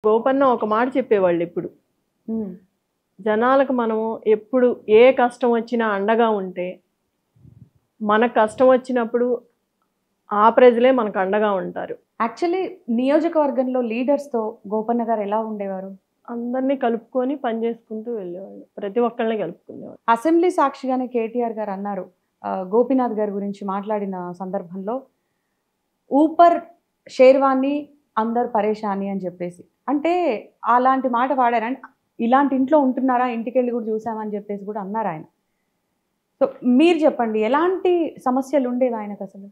గోపన్న ఒక మాట చెప్పేవాళ్ళు ఎప్పుడు. జనాలకు మనము ఎప్పుడు ఏ కష్టం వచ్చినా అండగా ఉంటే, మనకు కష్టం వచ్చినప్పుడు ఆ ప్రజలే మనకు అండగా ఉంటారు. యాక్చువల్లీ నియోజకవర్గంలో లీడర్స్‌తో గోపన్న గారు ఎలా ఉండేవారు? అందరినీ కలుపుకొని పని చేసుకుంటూ వెళ్ళేవాళ్ళు. ప్రతి ఒక్కళ్ళని కలుపుకునేవాళ్ళు. అసెంబ్లీ సాక్షిగానే కేటీఆర్ గారు అన్నారు. గోపీనాథ్ గారి గురించి మాట్లాడిన సందర్భంలో ఊపర్ షేర్వానీ అందర్ పరేషాని అని చెప్పేసి. అంటే అలాంటి మాట వాడారని ఇలాంటి ఇంట్లో ఉంటున్నారా? ఇంటికెళ్ళి కూడా చూసామని చెప్పేసి కూడా అన్నారు ఆయన. సో మీరు చెప్పండి ఎలాంటి సమస్యలు ఉండేవి ఆయనకు అసలు?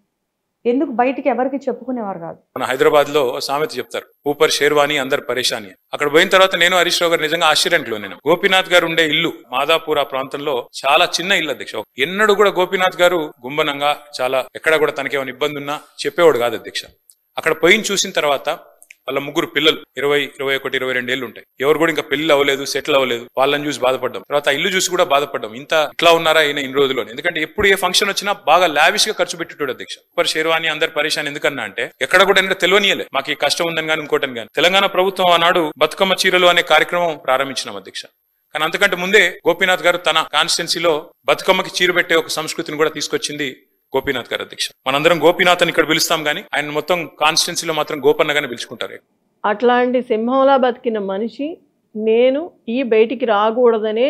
ఎందుకు బయటికి ఎవరికి చెప్పుకునేవారు కాదు? మన హైదరాబాద్ లో సామెత చెప్తారు, ఊపర్ షేర్వానీ అందరు పరేషాని. అక్కడ పోయిన తర్వాత నేను హరీష్ రావు గారు నిజంగా ఆశ్చర్యానికి లోనేను. గోపీనాథ్ గారు ఉండే ఇల్లు మాదాపూర్ ఆ ప్రాంతంలో చాలా చిన్న ఇల్లు అధ్యక్ష. ఎన్నడూ కూడా గోపీనాథ్ గారు గుంబనంగా చాలా ఎక్కడ కూడా తనకేమైనా ఇబ్బంది ఉన్నా చెప్పేవాడు కాదు అధ్యక్ష. అక్కడ పోయిన చూసిన తర్వాత వాళ్ళ ముగ్గురు పిల్లలు 20, 21, 22 ఏళ్ళు ఉంటాయి. ఎవరు కూడా ఇంకా పెళ్లి అవ్వలేదు, సెటిల్ అవ్వలేదు. వాళ్ళని చూసి బాధపడ్డాం. తర్వాత ఇల్లు చూసి కూడా బాధపడ్డాం. ఇట్లా ఉన్నారా ఈయన ఇన్ని రోజుల్లో? ఎందుకంటే ఎప్పుడు ఏ ఫంక్షన్ వచ్చినా బాగా లావిష్ గా ఖర్చు పెట్టేటోడు అధ్యక్ష. సూపర్ షేర్వానీ అందరు పరేషాన్ ఎందుకన్నా అంటే ఎక్కడ కూడా ఇంకా తెలియనియలే మాకు ఈ కష్టం ఉందని కానీ ఇంకోటని కానీ. తెలంగాణ ప్రభుత్వం ఆనాడు బతుకమ్మ చీరలు అనే కార్యక్రమం ప్రారంభించినాం అధ్యక్ష. కానీ అంతకంటే ముందే గోపీనాథ్ గారు తన కాన్స్టిట్యున్సీలో బతుకమ్మకి చీర పెట్టే ఒక సంస్కృతిని కూడా తీసుకొచ్చింది గోపీనాథ్ గారు అధ్యక్ష. మనందరం గోపీనాథ్ అని ఇక్కడ పిలుస్తాం కానీ ఆయన మొత్తం కాన్స్టిట్యున్సీలో మాత్రం గోపన్నగానే పిలుచుకుంటారు. అట్లాంటి సింహంలా బతికిన మనిషి నేను ఈ బయటికి రాకూడదనే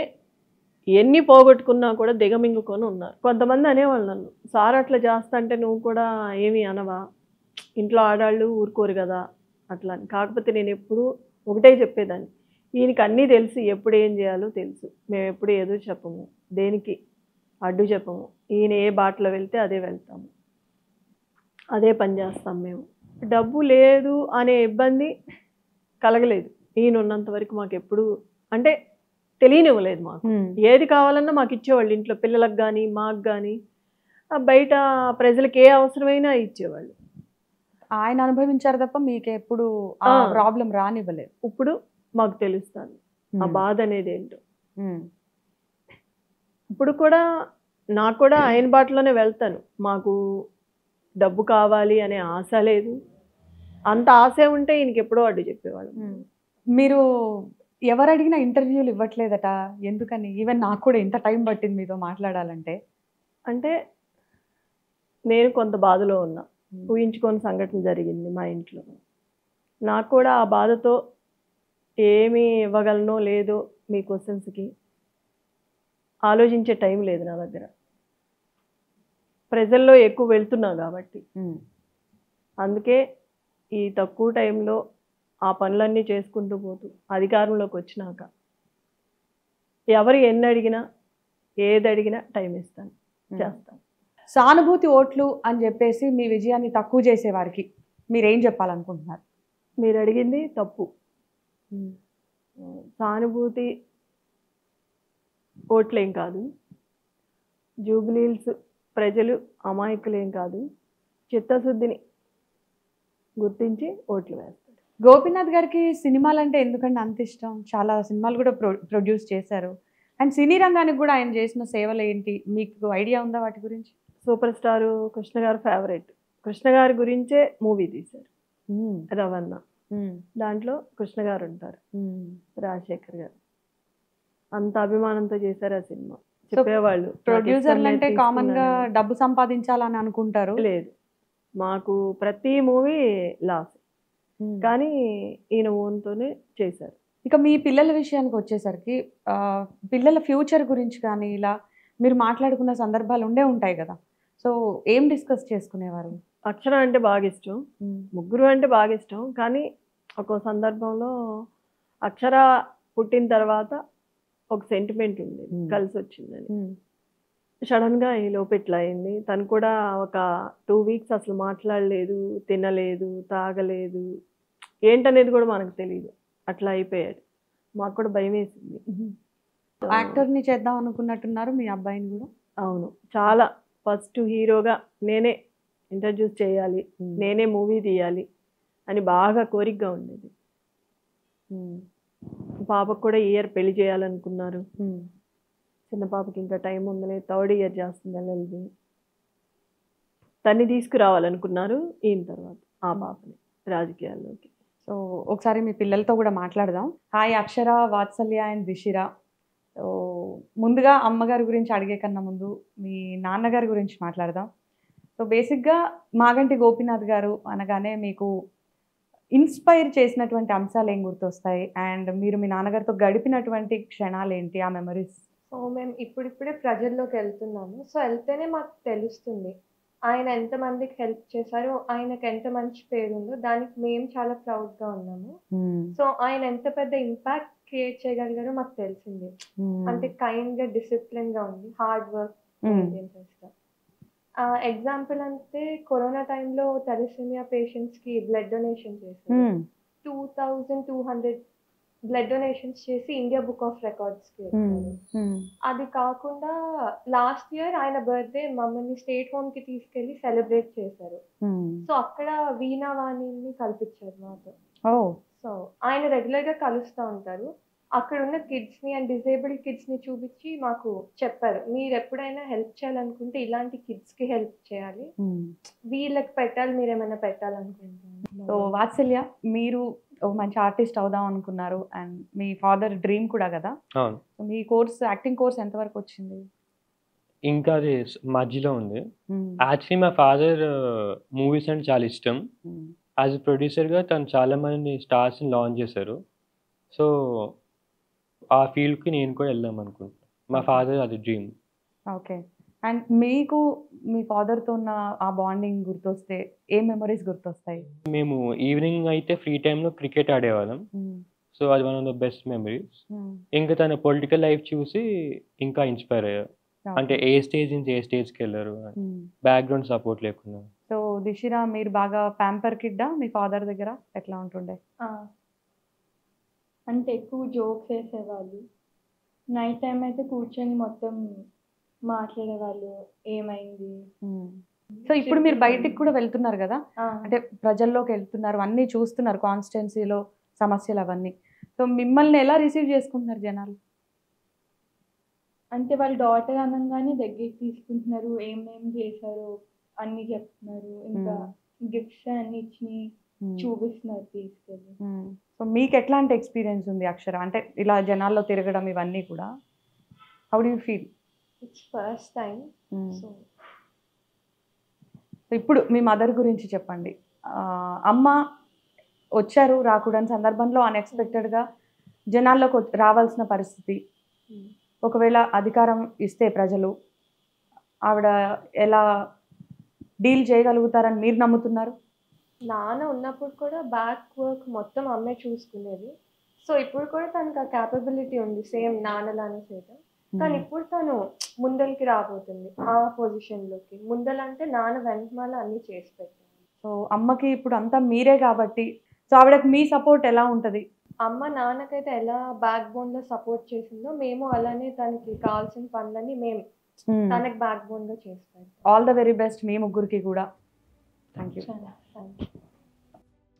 ఎన్ని పోగొట్టుకున్నా కూడా దిగమింగుకొని ఉన్నారు. కొంతమంది అనేవాళ్ళు నన్ను, సార్ అట్లా చేస్తా అంటే నువ్వు కూడా ఏమీ అనవా, ఇంట్లో ఆడాళ్ళు ఊరుకోరు కదా అట్లా అని. కాకపోతే నేను ఎప్పుడూ ఒకటే చెప్పేదాన్ని, ఈయనకి అన్నీ తెలిసి ఎప్పుడు ఏం చేయాలో తెలుసు. మేము ఎప్పుడు ఏదో చెప్పము, దేనికి అడ్డు చెప్పము. ఈయన ఏ బాటలో వెళ్తే అదే వెళ్తాము, అదే పని చేస్తాం. మేము డబ్బు లేదు అనే ఇబ్బంది కలగలేదు. ఈయన ఉన్నంత వరకు మాకు ఎప్పుడు అంటే తెలియనివ్వలేదు. మాకు ఏది కావాలన్నా మాకు ఇచ్చేవాళ్ళు. ఇంట్లో పిల్లలకు కానీ మాకు కానీ బయట ప్రజలకు ఏ అవసరమైనా ఇచ్చేవాళ్ళు. ఆయన అనుభవించారు తప్ప మీకు ఎప్పుడు ప్రాబ్లం రానివ్వలేదు. ఇప్పుడు మాకు తెలుస్తుంది ఆ బాధ అనేది ఏంటో. ఇప్పుడు కూడా నాకు కూడా ఆయన బాటలోనే వెళ్తాను. మాకు డబ్బు కావాలి అనే ఆశ లేదు. అంత ఆశ ఉంటే ఈయనకి ఎప్పుడో అడ్డు చెప్పేవాళ్ళు. మీరు ఎవరు అడిగినా ఇంటర్వ్యూలు ఇవ్వట్లేదట, ఎందుకని? ఈవెన్ నాకు కూడా ఎంత టైం పట్టింది మీతో మాట్లాడాలంటే. అంటే నేను కొంత బాధలో ఉన్నా. ఊహించుకొని సంఘటన జరిగింది మా ఇంట్లో. నాకు కూడా ఆ బాధతో ఏమి ఇవ్వగలనో లేదో మీ క్వశ్చన్స్కి ఆలోచించే టైం లేదు నా దగ్గర. ప్రజల్లో ఎక్కువ వెళ్తున్నా కాబట్టి అందుకే ఈ తక్కువ టైంలో ఆ పనులన్నీ చేసుకుంటూ పోతూ అధికారంలోకి వచ్చినాక ఎవరు ఎన్ని అడిగినా ఏది అడిగినా టైం ఇస్తాను, చేస్తాను. సానుభూతి ఓట్లు అని చెప్పేసి మీ విజయాన్ని తక్కువ చేసేవారికి మీరేం చెప్పాలనుకుంటున్నారు? మీరు అడిగింది తప్పు. సానుభూతి ఓట్లేం కాదు, జూబ్లీహిల్స్ ప్రజలు అమాయకులేం కాదు, చిత్తశుద్ధిని గుర్తించి ఓట్లు వేస్తారు. గోపీనాథ్ గారికి సినిమాలు అంటే ఎందుకంటే అంత ఇష్టం? చాలా సినిమాలు కూడా ప్రొడ్యూస్ చేశారు. అండ్ సినీ రంగానికి కూడా ఆయన చేసిన సేవలు ఏంటి, మీకు ఐడియా ఉందా వాటి గురించి? సూపర్ స్టార్ కృష్ణ గారు ఫేవరెట్. కృష్ణ గారి గురించే మూవీ తీశారు రవణ. దాంట్లో కృష్ణ గారు ఉంటారు, రాజశేఖర్ గారు. అంత అభిమానంతో చేశారు ఆ సినిమా. చెప్పేవాళ్ళు ప్రొడ్యూసర్లు అంటే కామన్ గా డబ్బు సంపాదించాలని అనుకుంటారు. లేదు, మాకు ప్రతి మూవీ లాస్. కానీ ఈయన ఓన్తోనే చేశారు. ఇక మీ పిల్లల విషయానికి వచ్చేసరికి పిల్లల ఫ్యూచర్ గురించి కానీ ఇలా మీరు మాట్లాడుకున్న సందర్భాలు ఉండే ఉంటాయి కదా. సో ఏం డిస్కస్ చేసుకునేవారు? అక్షర అంటే బాగా ఇష్టం, ముగ్గురు అంటే బాగా ఇష్టం. కానీ ఒక సందర్భంలో అక్షర పుట్టిన తర్వాత ఒక సెంటిమెంట్ ఉంది, కలిసి వచ్చిందని. సడన్గా ఈ లోపు ఇట్లా అయింది. తను కూడా ఒక 2 వీక్స్ అసలు మాట్లాడలేదు, తినలేదు, తాగలేదు. ఏంటనేది కూడా మనకు తెలియదు. అట్లా అయిపోయాడు. మాకు కూడా భయం వేసింది. యాక్టర్ని చేద్దాం అనుకున్నట్టున్నారు మీ అబ్బాయిని కూడా? అవును, చాలా. ఫస్ట్ హీరోగా నేనే ఇంట్రడ్యూస్ చేయాలి, నేనే మూవీ తీయాలి అని బాగా కోరికగా ఉండేది. పాపకు కూడా ఈ ఇయర్ పెళ్లి చేయాలనుకున్నారు. చిన్న పాపకి ఇంకా టైం ఉందని 3rd ఇయర్ చేస్తుంది LLB. తన్ని తీసుకురావాలనుకున్నారు ఈయన తర్వాత ఆ పాపని రాజకీయాల్లోకి. సో ఒకసారి మీ పిల్లలతో కూడా మాట్లాడదాం. Hi Akshara, Vatsalya and Dishira. So ముందుగా అమ్మగారి గురించి అడిగే కన్నా ముందు మీ నాన్నగారి గురించి మాట్లాడదాం. సో బేసిక్గా మాగంటి గోపీనాథ్ గారు అనగానే మీకు ఇన్స్పైర్ చేసినటువంటి అంశాలు ఏం గుర్తొస్తాయి? అండ్ మీరు మీ నాన్నగారితో గడిపినటువంటి క్షణాలు ఏంటి, ఆ మెమరీస్? సో మేము ఇప్పుడిప్పుడే ప్రజల్లోకి వెళ్తున్నాము. సో వెళ్తేనే మాకు తెలుస్తుంది ఆయన ఎంతమందికి హెల్ప్ చేశారు, ఆయనకు ఎంత మంచి పేరుందో. దానికి మేము చాలా ప్రౌడ్గా ఉన్నాము. సో ఆయన ఎంత పెద్ద ఇంపాక్ట్ క్రియేట్ చేయగలిగారో మాకు తెలిసింది. అంటే కైండ్గా, డిసిప్లిన్గా ఉంది, హార్డ్ వర్క్ మెయింటైన్ చేస్తా. ఎగ్జాంపుల్ అంటే కరోనా టైంలో థాలసీమియా పేషెంట్స్కి బ్లడ్ డొనేషన్ చేశారు. 2200 బ్లడ్ డొనేషన్స్ చేసి ఇండియా బుక్ ఆఫ్ రికార్డ్స్కి వచ్చారు. అది కాకుండా లాస్ట్ ఇయర్ ఆయన బర్త్డే మమ్మల్ని స్టేట్ హోమ్కి తీసుకెళ్ళి సెలబ్రేట్ చేశారు. సో అక్కడ వీణావాణిని కల్పించారు మాతో. సో ఆయన రెగ్యులర్గా కలుస్తూ ఉంటారు. అక్కడ ఉన్న కిడ్స్ని అండ్ డిజేబుల్డ్ కిడ్స్ని చూపించి మాకు చెప్పారు, మీరు ఎప్పుడైనా హెల్ప్ చేయాలనుకుంటే ఇలాంటి కిడ్స్కి హెల్ప్ చేయాలి, వీళ్ళకి పెట్టాలి, మీరు ఏమైనా పెట్టాలనుకుంటున్నారు. సో వాత్సల్య, మీరు ఒక మంచి ఆర్టిస్ట్ అవుదాం అనుకున్నారు అండ్ మీ ఫాదర్ డ్రీమ్ కూడా కదా. మీ కోర్స్, యాక్టింగ్ కోర్స్ ఎంతవరకు వచ్చింది? ఇంకా అది మధ్యలో ఉంది. యాక్చువల్లీ మా ఫాదర్ మూవీస్ అంటే చాలా ఇష్టం. యాజ్ ప్రొడ్యూసర్గా తను చాలా మంది స్టార్స్ని లాంచ్ చేశారు. సో ఆ ఫీల్డ్కి నేను కూడా వెళ్దాం అనుకుంటున్నాను. మా ఫాదర్ అది డ్రీమ్. ఓకే. అండ్ మీకు మీ ఫాదర్తో ఉన్న ఆ బాండింగ్ గుర్తొస్తే ఏ మెమరీస్ గుర్తొస్తాయి? మేము ఈవినింగ్ అయితే ఫ్రీ టైంలో క్రికెట్ ఆడేవాళ్ళం. సో అది one of the best memories. ఇంకా తన పొలిటికల్ లైఫ్ చూసి ఇంకా ఇన్స్పైర్ అయ్యారు. అంటే ఏ స్టేజ్ నుంచి ఏ స్టేజ్కి వెళ్ళారు, బ్యాక్గ్రౌండ్ సపోర్ట్ లేకుండా. సో దిశిర, మీరు బాగా ప్యాంపర్ కిడ్డా మీ ఫాదర్ దగ్గర? ఎట్లా ఉంటుండే? అంటే ఎక్కువ జోక్స్ వేసేవాళ్ళు. నైట్ టైం అయితే కూర్చొని మొత్తం మాట్లాడేవాళ్ళు, ఏమైంది. సో ఇప్పుడు మీరు బయటికి కూడా వెళ్తున్నారు కదా, అంటే ప్రజల్లోకి వెళ్తున్నారు, అన్నీ చూస్తున్నారు, కాన్స్టిట్యున్సీలో సమస్యలు అవన్నీ. సో మిమ్మల్ని ఎలా రిసీవ్ చేసుకుంటున్నారు జనాలు? అంటే వాళ్ళ డాటర్ అనగానే దగ్గరికి తీసుకుంటున్నారు, ఏమేం చేశారో అన్నీ చెప్తున్నారు, ఇంకా గిఫ్ట్స్ అన్ని ఇచ్చి చూపిస్తున్నారు తీసుకెళ్ళి. సో మీకు ఎట్లాంటి ఎక్స్పీరియన్స్ ఉంది అక్షర, అంటే ఇలా జనాల్లో తిరగడం ఇవన్నీ కూడా? How do you feel? It's first time. So ఇప్పుడు మీ మదర్ గురించి చెప్పండి. అమ్మ వచ్చారు, రాకూడని సందర్భంలో అన్ఎక్స్పెక్టెడ్గా జనాల్లోకి రావాల్సిన పరిస్థితి. ఒకవేళ అధికారం ఇస్తే ప్రజలు ఆవిడ ఎలా డీల్ చేయగలుగుతారని మీరు నమ్ముతున్నారు? నాన్న ఉన్నప్పుడు కూడా బ్యాక్ వర్క్ మొత్తం అమ్మే చూసుకునేది. సో ఇప్పుడు కూడా తనకు ఆ క్యాపబిలిటీ ఉంది, సేమ్ నాన్నలానే చేయడం. కానీ ఇప్పుడు తను ముందరికి రాబోతుంది ఆ పొజిషన్లోకి. ముందలంటే నాన్న వెనకమాల అన్నీ చేసి పెట్టాను. సో అమ్మకి ఇప్పుడు అంతా మీరే కాబట్టి, సో ఆవిడకి మీ సపోర్ట్ ఎలా ఉంటుంది? అమ్మ నాన్నకైతే ఎలా బ్యాక్ బోన్లో సపోర్ట్ చేసిందో మేము అలానే తనకి కావాల్సిన పనులన్నీ మేము తనకి బ్యాక్ బోన్గా చేస్తాం. ఆల్ ద వెరీ బెస్ట్ మీ ముగ్గురికి కూడా. Thank you. Thank you.